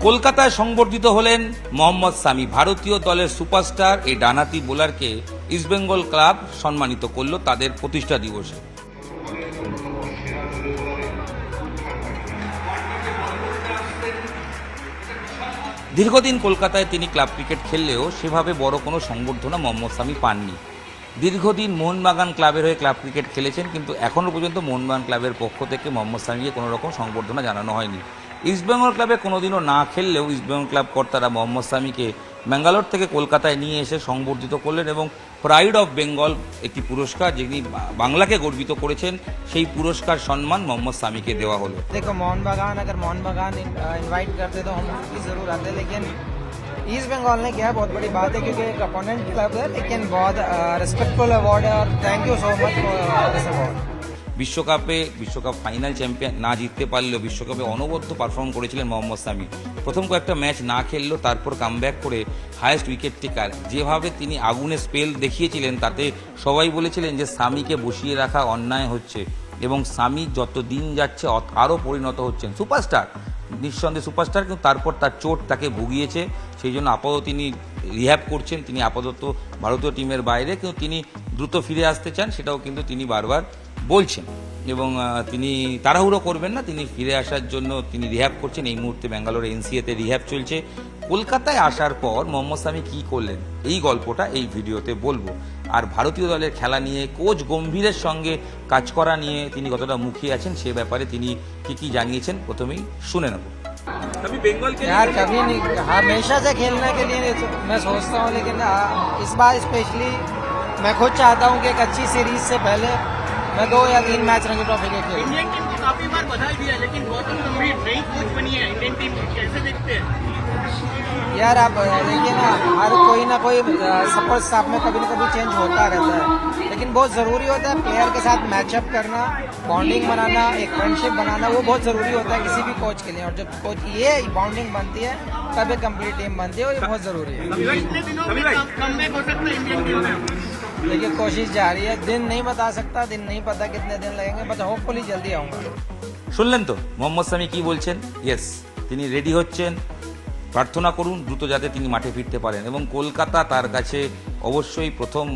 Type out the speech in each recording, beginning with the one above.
কলকাতায় সংবর্ধিত হলেন মোহাম্মদ সামি। ভারতীয় দলের সুপারস্টার এই ডানহাতি বোলারকে ইস্টবেঙ্গল ক্লাব সম্মানিত করল তাদের প্রতিষ্ঠা দিবসে। দীর্ঘদিন কলকাতায় তিনি ক্লাব ক্রিকেট খেললেও সেভাবে বড় কোনো সংবর্ধনা মোহাম্মদ সামি পাননি। দীর্ঘদিন মোহনবাগান ক্লাবের হয়ে ক্লাব ক্রিকেট খেলেছেন, কিন্তু এখনও পর্যন্ত মোহনবাগান ক্লাবের পক্ষ থেকে মোহাম্মদ সামিকে কোনো রকম সংবর্ধনা জানানো হয়নি। ইস্টবেঙ্গল ক্লাবে কোনোদিনও না খেললেও ইস্টবেঙ্গল ক্লাব কর্তারা মোহাম্মদ সামিকে ব্যাঙ্গালোর থেকে কলকাতায় নিয়ে এসে সংবর্ধিত করলেন এবং প্রাইড অফ বেঙ্গল একটি পুরস্কার, যিনি বাংলাকে গর্বিত করেছেন, সেই পুরস্কার সম্মান মোহাম্মদ সামিকে দেওয়া হলো। देखो मोहन बागान अगर मोहन बागान इनवाइट करते तो हम उसकी ज़रूर आते, लेकिन ईस्ट बंगाल ने किया बहुत बड़ी बात है क्योंकि एक अपोनेंट क्लब है, लेकिन बहुत रिस्पेक्टफुल अवार्ड है और thank you so much for this award. বিশ্বকাপ ফাইনাল চ্যাম্পিয়ন না জিততে পারলেও বিশ্বকাপে অনবদ্য পারফর্ম করেছিলেন মোহাম্মদ সামি। প্রথম কয়েকটা ম্যাচ না খেললেও তারপর কামব্যাক করে হায়েস্ট উইকেট টেকার যেভাবে তিনি আগুনের স্পেল দেখিয়েছিলেন, তাতে সবাই বলেছিলেন যে সামিকে বসিয়ে রাখা অন্যায় হচ্ছে এবং সামি যত দিন যাচ্ছে আরও পরিণত হচ্ছেন সুপারস্টার, নিঃসন্দেহে সুপারস্টার। কিন্তু তারপর তার চোট তাকে ভুগিয়েছে, সেই জন্য আপাতত তিনি রিহ্যাব করছেন। তিনি আপাতত ভারতীয় টিমের বাইরে, কিন্তু তিনি দ্রুত ফিরে আসতে চান, সেটাও কিন্তু তিনি বারবার বলছেন এবং তিনি তাড়াহুড়ো করবেন না, তিনি ফিরে আসার জন্য তিনি রিহ্যাব করছেন। এই মুহূর্তে ব্যাঙ্গালোরে এনসিএতে রিহ্যাব চলছে। কলকাতায় আসার পর মোহাম্মদ সামি কী করলেন এই গল্পটা এই ভিডিওতে বলবো। আর ভারতীয় দলের খেলা নিয়ে কোচ গম্ভীরের সঙ্গে কাজ করা নিয়ে তিনি কতটা মুখিয়ে আছেন সে ব্যাপারে তিনি কি জানিয়েছেন প্রথমেই শুনে নেব। यार कभी नहीं, हमेशा से खेलने के लिए मैं सोचता हूँ, लेकिन इस बार स्पेशली मैं खुद चाहता हूँ कि एक अच्छी सीरीज से पहले मैं 2 या 3 मैच रणजी ट्रॉफी के खेलूं। इंडियन टीम को काफी बार बधाई दिया, लेकिन गौतम गंभीर नई कोच बनी है इंडियन टीम की, कैसे देखते हैं? यार आप देखिए ना, हर कोई ना कोई सपोर्ट स्टाफ में कभी ना कभी चेंज होता रहता है, लेकिन बहुत ज़रूरी होता है प्लेयर के साथ मैचअप करना, बॉन्डिंग बनाना, एक फ्रेंडशिप बनाना, वो बहुत ज़रूरी होता है किसी भी कोच के लिए। और जब कोच ये बॉन्डिंग बनती है तब एक कंप्लीट टीम बनती है, और ये बहुत ज़रूरी है। कितने दिनों में कमबैक हो सकता है इंडियन टीम में? देखिए कोशिश जारी है, दिन नहीं बता सकता, दिन नहीं पता कितने दिन लगेंगे, बट होपफुली जल्दी आऊँगा। শুনলেন তো মোহাম্মদ সামি কি বলছেন? ইয়েস, তিনি রেডি হচ্ছেন। প্রার্থনা করুন দ্রুত যাতে তিনি মাঠে ফিরতে পারেন এবং কলকাতা তার কাছে অবশ্যই প্রথম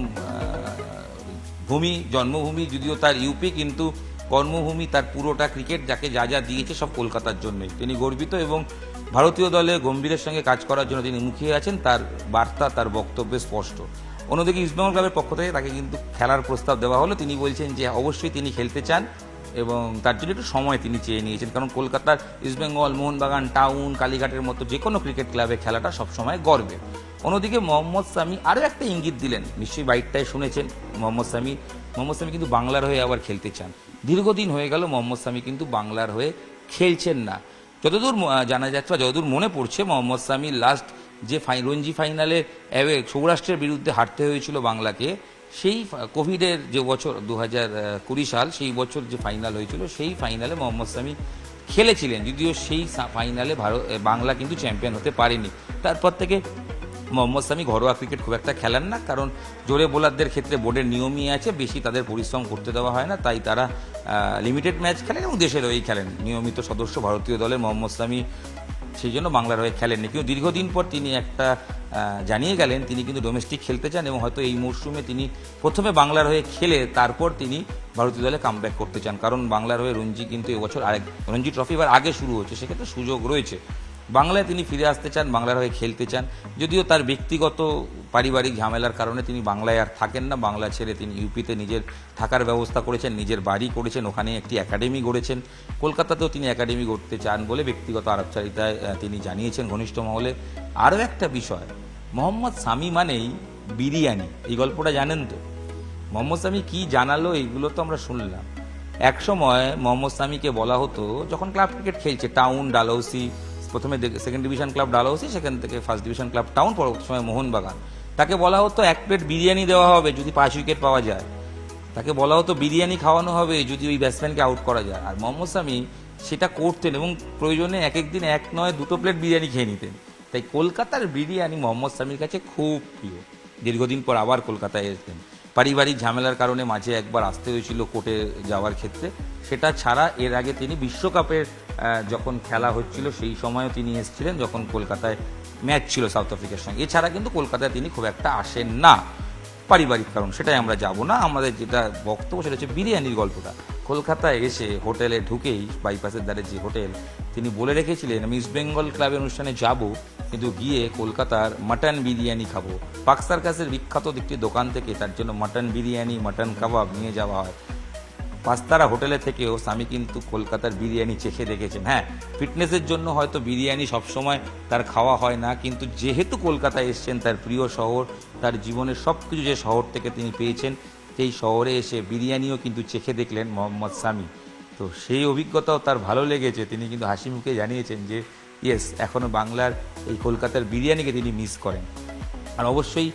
ভূমি, জন্মভূমি, যদিও তার ইউপি, কিন্তু কর্মভূমি, তার পুরোটা ক্রিকেট যাকে যা যা দিয়েছে সব কলকাতার জন্যই। তিনি গর্বিত এবং ভারতীয় দলে গম্ভীরের সঙ্গে কাজ করার জন্য তিনি মুখিয়ে আছেন, তার বার্তা, তার বক্তব্যে স্পষ্ট। অন্যদিকে ইস্টবেঙ্গল ক্লাবের পক্ষ থেকে তাকে কিন্তু খেলার প্রস্তাব দেওয়া হলো। তিনি বলছেন যে অবশ্যই তিনি খেলতে চান এবং তার জন্য একটু সময় তিনি চেয়ে নিয়েছেন, কারণ কলকাতার ইস্টবেঙ্গল, মোহনবাগান, টাউন, কালীঘাটের মতো যে কোনো ক্রিকেট ক্লাবে খেলাটা সবসময় গর্বের। অন্যদিকে মোহাম্মদ সামি আরও একটা ইঙ্গিত দিলেন, নিশ্চয়ই বাইটটায় শুনেছেন। মোহাম্মদ সামি কিন্তু বাংলার হয়ে আবার খেলতে চান। দীর্ঘদিন হয়ে গেল মোহাম্মদ সামি কিন্তু বাংলার হয়ে খেলছেন না। যতদূর জানা যাচ্ছে বা যতদূর মনে পড়ছে, মোহাম্মদ সামি লাস্ট যে রঞ্জি ফাইনালে সৌরাষ্ট্রের বিরুদ্ধে হারতে হয়েছিল বাংলাকে, সেই কোভিডের যে বছর 2020 সাল, সেই বছর যে ফাইনাল হয়েছিল সেই ফাইনালে মোহাম্মদ সামি খেলেছিলেন, যদিও সেই ফাইনালে বাংলা কিন্তু চ্যাম্পিয়ন হতে পারেনি। তারপর থেকে মোহাম্মদ সামি ঘরোয়া ক্রিকেট খুব একটা খেলেন না, কারণ জোরে বোলারদের ক্ষেত্রে বোর্ডের নিয়মই আছে, বেশি তাদের পরিশ্রম করতে দেওয়া হয় না, তাই তারা লিমিটেড ম্যাচ খেলেন এবং দেশের হয়েই খেলেন। নিয়মিত সদস্য ভারতীয় দলের মোহাম্মদ সামি সেই জন্য বাংলার হয়ে খেলেননি, কিন্তু দীর্ঘদিন পর তিনি একটা জানিয়ে গেলেন তিনি কিন্তু ডোমেস্টিক খেলতে চান এবং হয়তো এই মরশুমে তিনি প্রথমে বাংলার হয়ে খেলে তারপর তিনি ভারতীয় দলে কামব্যাক করতে চান, কারণ বাংলার হয়ে রঞ্জি কিন্তু এবছর রঞ্জি ট্রফি এবার আগে শুরু হচ্ছে, সেক্ষেত্রে সুযোগ রয়েছে। বাংলায় তিনি ফিরে আসতে চান, বাংলার হয়ে খেলতে চান, যদিও তার ব্যক্তিগত পারিবারিক ঝামেলার কারণে তিনি বাংলায় আর থাকেন না। বাংলা ছেড়ে তিনি ইউপিতে নিজের থাকার ব্যবস্থা করেছেন, নিজের বাড়ি করেছেন, ওখানে একটি একাডেমি গড়েছেন। কলকাতাতেও তিনি একাডেমি গড়তে চান বলে ব্যক্তিগত আলাপচারিতায় তিনি জানিয়েছেন ঘনিষ্ঠ মহলে। আরও একটা বিষয়, মোহাম্মদ সামি মানেই বিরিয়ানি, এই গল্পটা জানেন তো? মোহাম্মদ সামি কি জানালো এইগুলো তো আমরা শুনলাম। একসময় মোহাম্মদ সামিকে বলা হতো, যখন ক্লাব ক্রিকেট খেলছে টাউন, ডালহৌসি, প্রথমে সেকেন্ড ডিভিশন ক্লাব ডালহৌসি, সেখান থেকে ফার্স্ট ডিভিশন ক্লাব টাউন, পরবর্তী সময় মোহনবাগান, তাকে বলা হতো 1 প্লেট বিরিয়ানি দেওয়া হবে যদি 5 উইকেট পাওয়া যায়, তাকে বলা হতো বিরিয়ানি খাওয়ানো হবে যদি ওই ব্যাটসম্যানকে আউট করা যায়। আর মোহাম্মদ সামি সেটা করতেন এবং প্রয়োজনে এক একদিন 1 নয় 2 প্লেট বিরিয়ানি খেয়ে নিতেন। তাই কলকাতার বিরিয়ানি মোহাম্মদ সামির কাছে খুব প্রিয়। দীর্ঘদিন পর আবার কলকাতায় এসেছেন, পারিবারিক ঝামেলার কারণে মাঝে একবার আসতে হয়েছিল কোর্টে যাওয়ার ক্ষেত্রে, সেটা ছাড়া এর আগে তিনি বিশ্বকাপের যখন খেলা হচ্ছিল সেই সময়ও তিনি এসেছিলেন, যখন কলকাতায় ম্যাচ ছিল সাউথ আফ্রিকার সঙ্গে। এছাড়া কিন্তু কলকাতায় তিনি খুব একটা আসেন না, পারিবারিক কারণ, সেটাই আমরা যাব না। আমাদের যেটা বক্তব্য সেটা হচ্ছে বিরিয়ানির গল্পটা। কলকাতায় এসে হোটেলে ঢুকেই বাইপাসের ধারে যে হোটেল, তিনি বলে রেখেছিলেন আমি ইস্ট বেঙ্গল ক্লাবের অনুষ্ঠানে যাব, কিন্তু গিয়ে কলকাতার মাটন বিরিয়ানি খাবো। পার্ক সার্কাসের বিখ্যাত একটি দোকান থেকে তার জন্য মাটন বিরিয়ানি, মাটন কাবাব নিয়ে যাওয়া হয়। পাঁচতারা হোটেলে থেকেও স্বামী কিন্তু কলকাতার বিরিয়ানি চেখে দেখেছেন। হ্যাঁ, ফিটনেসের জন্য হয়তো বিরিয়ানি সবসময় তার খাওয়া হয় না, কিন্তু যেহেতু কলকাতায় এসছেন, তার প্রিয় শহর, তার জীবনের সব কিছু যে শহর থেকে তিনি পেয়েছেন, সেই শহরে এসে বিরিয়ানিও কিন্তু চেখে দেখলেন মোহাম্মদ সামি। তো সেই অভিজ্ঞতাও তার ভালো লেগেছে। তিনি কিন্তু হাসি মুখে জানিয়েছেন যে ইয়েস, এখনও বাংলার এই কলকাতার বিরিয়ানিকে তিনি মিস করেন। আর অবশ্যই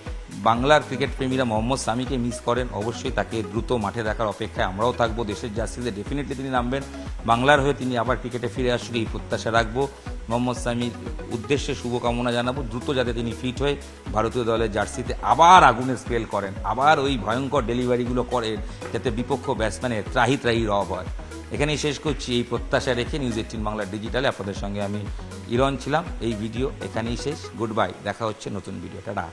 বাংলার ক্রিকেট প্রেমীরা মোহাম্মদ সামিকে মিস করেন। অবশ্যই তাকে দ্রুত মাঠে দেখার অপেক্ষায় আমরাও থাকবো। দেশের জার্সিতে ডেফিনেটলি তিনি নামবেন, বাংলার হয়ে তিনি আবার ক্রিকেটে ফিরে আসুক এই প্রত্যাশা রাখবো। মোহাম্মদ সামির উদ্দেশ্যে শুভকামনা জানাবো, দ্রুত যাতে তিনি ফিট হয়ে ভারতীয় দলের জার্সিতে আবার আগুনের স্পেল করেন, আবার ওই ভয়ঙ্কর ডেলিভারিগুলো করেন, যাতে বিপক্ষ ব্যাটসম্যানের ত্রাহি রব হয়। এখানেই শেষ করছি এই প্রত্যাশা রেখে। নিউজ 18 বাংলা ডিজিটালে আপনাদের সঙ্গে আমি ইরন ছিলাম। এই ভিডিও এখানেই শেষ। গুড বাই, দেখা হচ্ছে নতুন ভিডিও। টাটা।